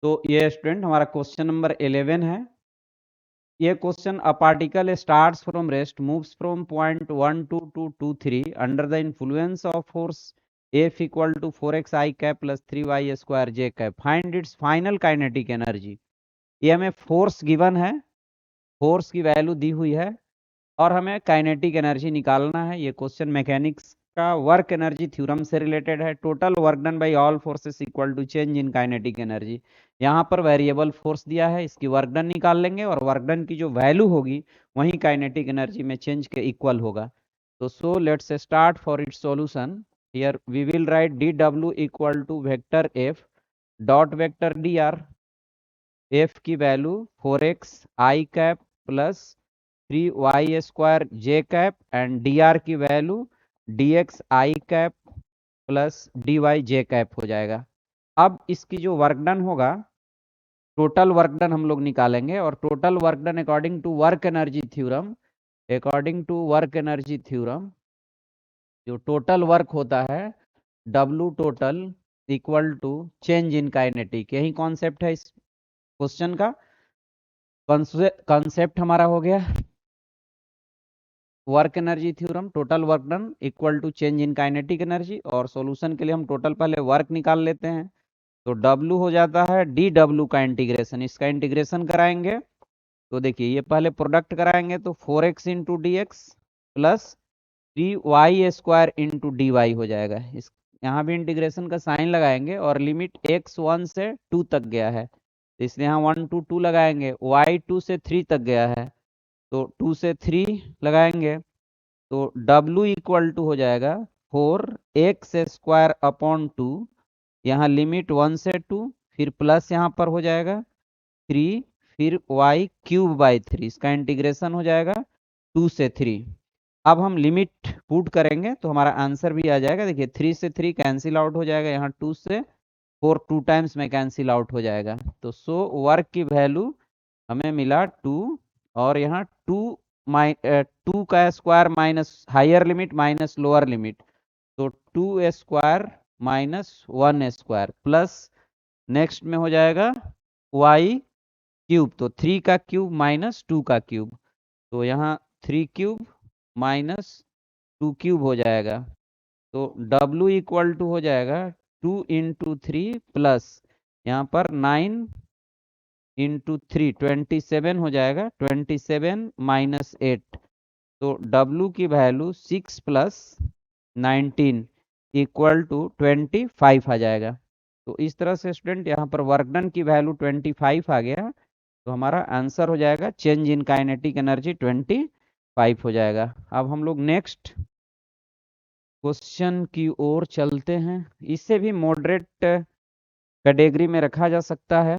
तो ये स्टूडेंट हमारा क्वेश्चन नंबर 11 है। ये question, a particle starts from rest, moves from point 1 2 to 2 3 under the influence of force F equal to 4xi cap plus 3y square J cap, find its final kinetic energy. ये हमें force given है, force की value दी हुई है और हमें kinetic energy निकालना है। ये क्वेश्चन मैकेनिक्स का वर्क एनर्जी थ्योरम से रिलेटेड है। Total work done by all forces equal to change in kinetic energy. यहाँ पर वेरिएबल फोर्स दिया है, इसकी वर्क डन निकाल लेंगे और वर्क डन की जो वैल्यू होगी वही काइनेटिक एनर्जी में चेंज के इक्वल होगा। तो so let's start for its solution. Here we will write D W equal to vector F dot vector D R. F की value 4x I cap plus 3y square J cap and D R की value dx I cap plus dy J cap हो जाएगा। अब इसकी जो work done होगा, total work done हम लोग निकालेंगे और total work done according to work energy theorem, according to work energy theorem जो टोटल वर्क होता है W total equal to change in kinetic. यही कॉन्सेप्ट है इस क्वेश्चन का। कॉन्सेप्ट हमारा हो गया work energy theorem, total work done equal to change in kinetic energy. और सॉल्यूशन के लिए हम टोटल पहले वर्क निकाल लेते हैं। तो W हो जाता है डी डब्ल्यू का इंटीग्रेशन, इसका इंटीग्रेशन कराएंगे तो देखिए ये पहले प्रोडक्ट कराएंगे तो 4x into D X plus 3y square into D Y हो जाएगा। इस यहाँ भी इंटीग्रेशन का साइन लगाएंगे और लिमिट x 1 से 2 तक गया है, इसलिए यहाँ 1 to 2 लगाएंगे। y 2 से 3 तक गया है तो 2 से 3 लगाएंगे तो W इक्वल टू हो जाएगा 4x स्क्वायर अपॉन 2, यहाँ लिमिट 1 से 2, फिर प्लस यहाँ पर हो जाएगा 3, फिर y क्यूब बाई 3, इसका इंटीग्रेशन हो जाएगा 2 से 3। अब हम लिमिट पुट करेंगे तो हमारा आंसर भी आ जाएगा। देखिए 3 से 3 कैंसिल आउट हो जाएगा, यहाँ 2 से 4 2 टाइम्स में कैंसिल आउट हो जाएगा। तो सो वर्क की वैल्यू हमें मिला 2 और यहाँ 2 का square minus higher limit minus lower limit, तो 2 square minus 1 square plus next में हो जाएगा y क्यूब, तो 3 का क्यूब माइनस 2 का क्यूब, तो यहाँ 3 क्यूब माइनस 2 क्यूब हो जाएगा। तो W इक्वल टू हो जाएगा 2 इंटू 3 प्लस यहाँ पर 9 इंटू 3 27 हो जाएगा, 27 माइनस 8, तो W की वैल्यू 6 प्लस 19 इक्वल टू 25 आ जाएगा। तो इस तरह से स्टूडेंट यहाँ पर वर्क डन की वैल्यू 25 आ गया, तो हमारा आंसर हो जाएगा चेंज इन काइनेटिक एनर्जी 25 हो जाएगा। अब हम लोग नेक्स्ट क्वेश्चन की ओर चलते हैं। इससे भी मॉडरेट कैटेगरी में रखा जा सकता है।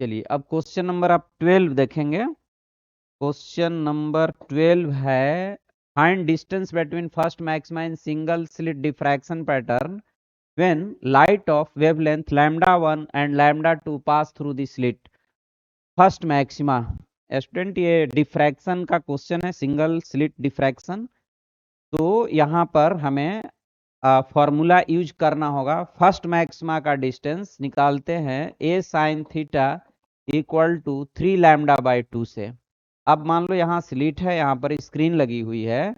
चलिए अब क्वेश्चन नंबर आप 12 देखेंगे। क्वेश्चन नंबर 12 है, find distance between first maxima in single slit diffraction pattern when light of wavelength lambda 1 and lambda 2 pass through the slit, first maxima. Student ये डिफ्रैक्शन का क्वेश्चन है, सिंगल स्लिट डिफ्रैक्शन। तो यहाँ पर हमें formula use करना होगा। First maxima का डिस्टेंस निकालते हैं a sine theta equal to 3 lambda by 2 से। अब मान लो यहाँ स्लिट है, यहाँ पर स्क्रीन लगी हुई है,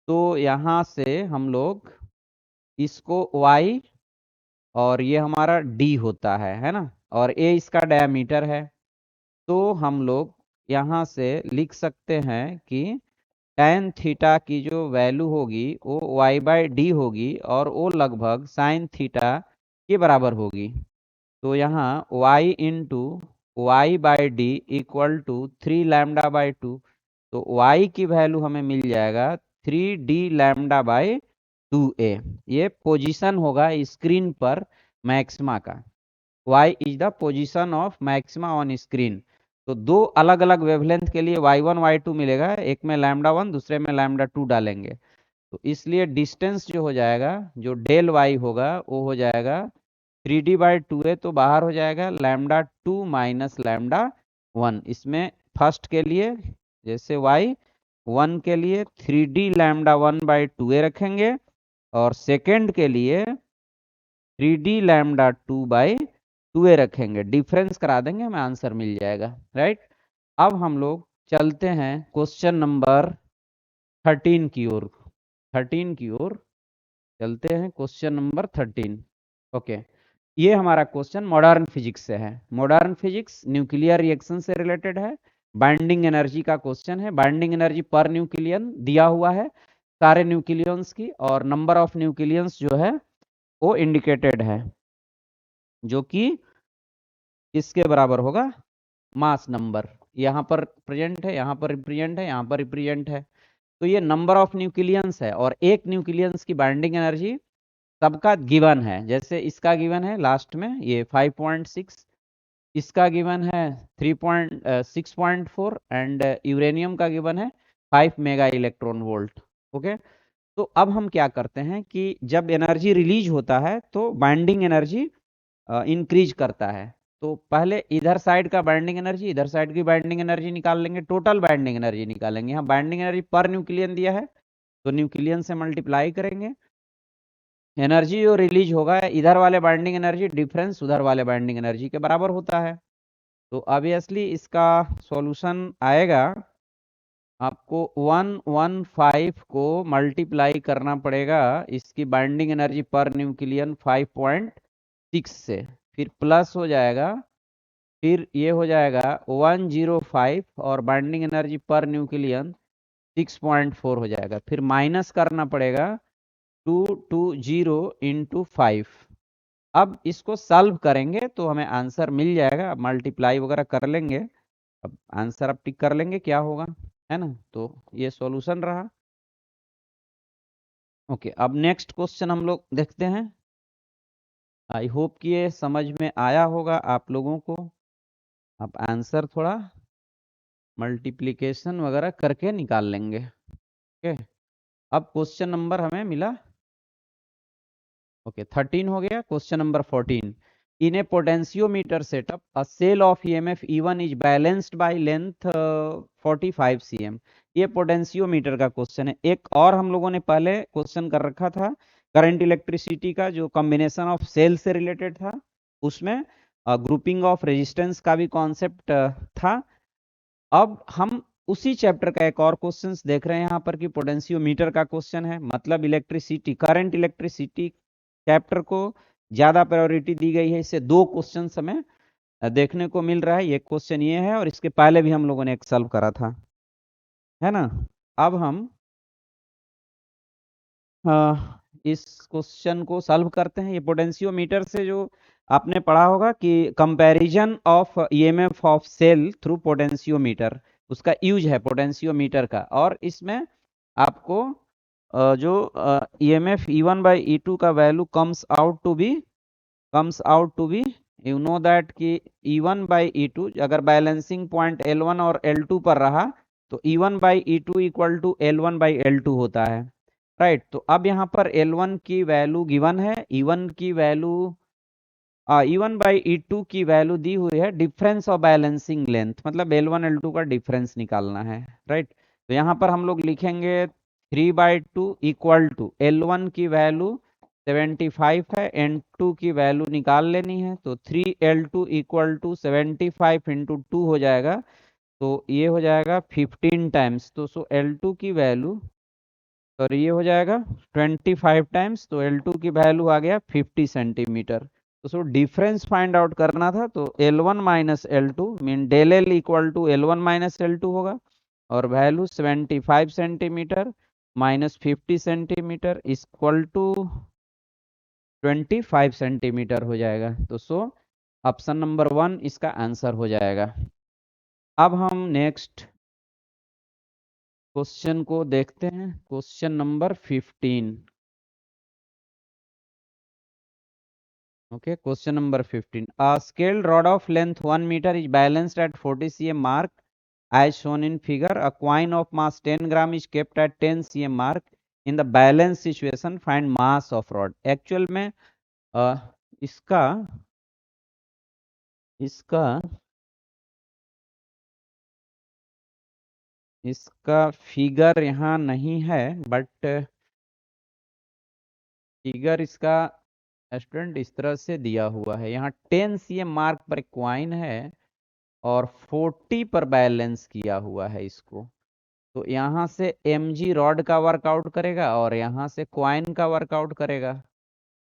तो यहाँ से हम लोग इसको y और ये हमारा d होता है ना, और a इसका डायमीटर है। तो हम लोग यहाँ से लिख सकते हैं कि tan थीटा की जो वैल्यू होगी वो y बाई डी होगी और वो लगभग साइन थीटा के बराबर होगी। तो यहाँ y into y by d equal to 3 lambda by 2, तो y की वैल्यू हमें मिल जाएगा 3d लैम्डा बाई 2a। ये पोजीशन होगा स्क्रीन पर मैक्सिमा का। y is the position of maxima on screen. तो दो अलग अलग वेवलेंथ के लिए y1 y2 मिलेगा, एक में लैम्डा 1 दूसरे में लैम्डा 2 डालेंगे, तो इसलिए डिस्टेंस जो हो जाएगा, जो डेल y होगा वो हो जाएगा 3d बाई 2a, तो बाहर हो जाएगा लैम्डा 2 माइनस लैम्डा 1। इसमें फर्स्ट के लिए जैसे y1 के लिए 3d लैम्डा 1 बाई 2a रखेंगे और सेकेंड के लिए 3d लैम्डा 2/2a रखेंगे, डिफरेंस करा देंगे, हमें आंसर मिल जाएगा, राइट। अब हम लोग चलते हैं क्वेश्चन नंबर 13 की ओर, 13 की ओर चलते हैं, क्वेश्चन नंबर 13। ओके, ये हमारा क्वेश्चन मॉडर्न फिजिक्स से है। मॉडर्न फिजिक्स न्यूक्लियर रिएक्शन से रिलेटेड है, बाइंडिंग एनर्जी का क्वेश्चन है। बाइंडिंग एनर्जी पर न्यूक्लियन दिया हुआ है सारे न्यूक्लियंस की, और नंबर ऑफ न्यूक्लियंस जो है वो इंडिकेटेड है, जो कि इसके बराबर होगा मास नंबर। यहाँ पर प्रेजेंट है, यहाँ पर रिप्रेजेंट है, यहाँ पर रिप्रेजेंट है। तो ये नंबर ऑफ न्यूक्लियंस है, और एक न्यूक्लियंस की बाइंडिंग एनर्जी सबका गिवन है। जैसे इसका गिवन है लास्ट में ये 5.6, इसका गिवन है 6.4, एंड यूरेनियम का गिवन है 5 मेगा इलेक्ट्रॉन वोल्ट। ओके, तो अब हम क्या करते हैं कि जब एनर्जी रिलीज होता है तो बाइंडिंग एनर्जी इंक्रीज करता है। तो पहले इधर साइड का बाइंडिंग एनर्जी, इधर साइड की बाइंडिंग एनर्जी निकाल लेंगे, टोटल बाइंडिंग एनर्जी निकालेंगे। यहाँ बाइंडिंग एनर्जी पर न्यूक्लियन दिया है, तो न्यूक्लियन से मल्टीप्लाई करेंगे। एनर्जी जो रिलीज होगा इधर वाले बाइंडिंग एनर्जी डिफरेंस उधर वाले बाइंडिंग एनर्जी के बराबर होता है। तो ऑब्वियसली इसका सॉल्यूशन आएगा, आपको 115 को मल्टीप्लाई करना पड़ेगा इसकी बाइंडिंग एनर्जी पर न्यूक्लियन 5.6 से, फिर प्लस हो जाएगा, फिर ये हो जाएगा 105, और बाइंडिंग एनर्जी पर न्यूक्लियन 6.4 हो जाएगा, फिर माइनस करना पड़ेगा 220 इंटू 5। अब इसको सॉल्व करेंगे तो हमें आंसर मिल जाएगा, मल्टीप्लाई वगैरह कर लेंगे, अब आंसर अब टिक कर लेंगे क्या होगा, है ना। तो ये सॉल्यूशन रहा। ओके, अब नेक्स्ट क्वेश्चन हम लोग देखते हैं। आई होप कि ये समझ में आया होगा आप लोगों को। आप आंसर थोड़ा मल्टीप्लिकेशन वगैरह करके निकाल लेंगे। ओके, अब क्वेश्चन नंबर हमें मिला, ओके 13 हो गया। Question number 14, in a potentiometer setup a cell of EMF E1 is balanced by length 45 cm। ये पोटेंशियोमीटर का क्वेश्चन है। एक और हम लोगों ने पहले क्वेश्चन कर रखा था करंट इलेक्ट्रिसिटी का, जो कॉम्बिनेशन ऑफ सेल से रिलेटेड था, उसमें ग्रुपिंग ऑफ रेजिस्टेंस का भी कॉन्सेप्ट था। अब हम उसी चैप्टर का एक और क्वेश्चन देख रहे हैं यहाँ पर कि पोटेंशियोमीटर का क्वेश्चन है, मतलब इलेक्ट्रिसिटी, करंट इलेक्ट्रिसिटी चैप्टर को ज्यादा प्रायोरिटी दी गई है। इससे दो क्वेश्चन हमें देखने को मिल रहा है, एक क्वेश्चन ये है और इसके पहले भी हम लोगों ने एक सॉल्व करा था, है ना। अब हम इस क्वेश्चन को सॉल्व करते हैं। ये पोटेंशियोमीटर से जो आपने पढ़ा होगा कि comparison of EMF of cell through potentiometer, उसका यूज है पोटेंशियोमीटर का। और इसमें आपको जो ईएमएफ E1/E2 का value comes out to be you know that कि E1/E2 अगर बैलेंसिंग पॉइंट L1 और L2 पर रहा तो E1/E2 इक्वल टू L1/L2 होता है, राइट। तो अब यहाँ पर L1 की वैल्यू गिवन है, E1/E2 की वैल्यू दी हुई है, डिफरेंस ऑफ बैलेंसिंग लेंथ, मतलब L1 L2 का डिफरेंस निकालना है, राइट। तो यहाँ पर हम लोग लिखेंगे 3/2 इक्वल टू L1 की वैल्यू 75 है, N2 की वैल्यू निकाल लेनी है, तो 3L2 इक्वल टू 75 इंटू 2 हो जाएगा, तो ये हो जाएगा 15 टाइम्स। तो L2 की वैल्यू, और ये हो जाएगा 25 टाइम्स, तो L2 की वैल्यू आ गया 50 सेंटीमीटर। तो डिफरेंस फाइंड आउट करना था, तो L1 minus L2 mean del L equal to L1 minus L2 होगा, और value 75 centimetre minus 50 centimetre equal to 25 centimetre हो जाएगा। तो ऑप्शन नंबर 1 इसका आंसर हो जाएगा। अब हम नेक्स्ट क्वेश्चन को देखते हैं, question number 15। Okay, question number 15. A scaled rod of length 1 meter is balanced at 40 cm mark as shown in figure. A coin of mass 10 gram is kept at 10 cm mark. In the balance situation, find mass of rod. Actual में इसका इसका इसका figure यहाँ नहीं है, but figure इसका student इस तरह से दिया हुआ है, यहाँ 10 cm मार्क पर क्वाइन है और 40 पर बैलेंस किया हुआ है इसको। तो यहाँ से mg रॉड का वर्कआउट करेगा और यहाँ से क्वाइन का वर्कआउट करेगा,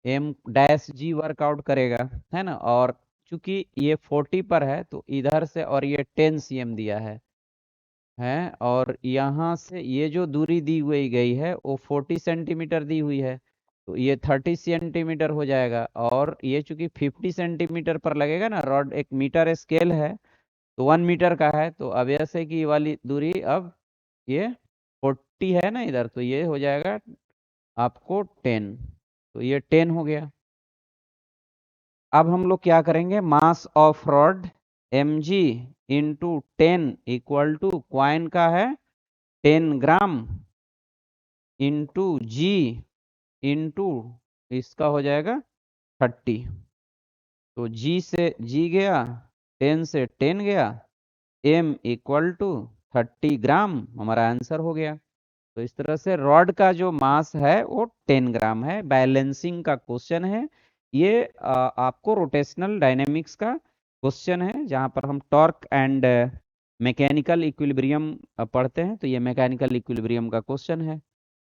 m डैश g वर्कआउट करेगा, है ना। और चूंकि ये 40 पर है तो इधर से, और ये 10 cm दिया है, और यहाँ से ये जो दूरी दी हुई गई है वो 40 सेंटीमीटर दी हुई है, तो ये 30 सेंटीमीटर हो जाएगा। और ये चूंकि 50 सेंटीमीटर पर लगेगा ना, रॉड एक मीटर स्केल है तो 1 मीटर का है, तो अब ऐसे की वाली दूरी अब ये 40 है ना इधर, तो ये हो जाएगा आपको 10, तो ये 10 हो गया। अब हम लोग क्या करेंगे, mass of rod mg into 10 equal to क्वाइन का है 10 ग्राम इंटू जी इंटू इसका हो जाएगा 30, तो जी से जी गया, 10 से 10 गया, m इक्वल टू 30 ग्राम हमारा आंसर हो गया। तो इस तरह से रॉड का जो मास है वो 10 ग्राम है। बैलेंसिंग का क्वेश्चन है ये, आपको रोटेशनल डायनेमिक्स का क्वेश्चन है, जहां पर हम टॉर्क एंड मैकेनिकल इक्विलिब्रियम पढ़ते हैं, तो ये मैकेनिकल इक्विलिब्रियम का क्वेश्चन है।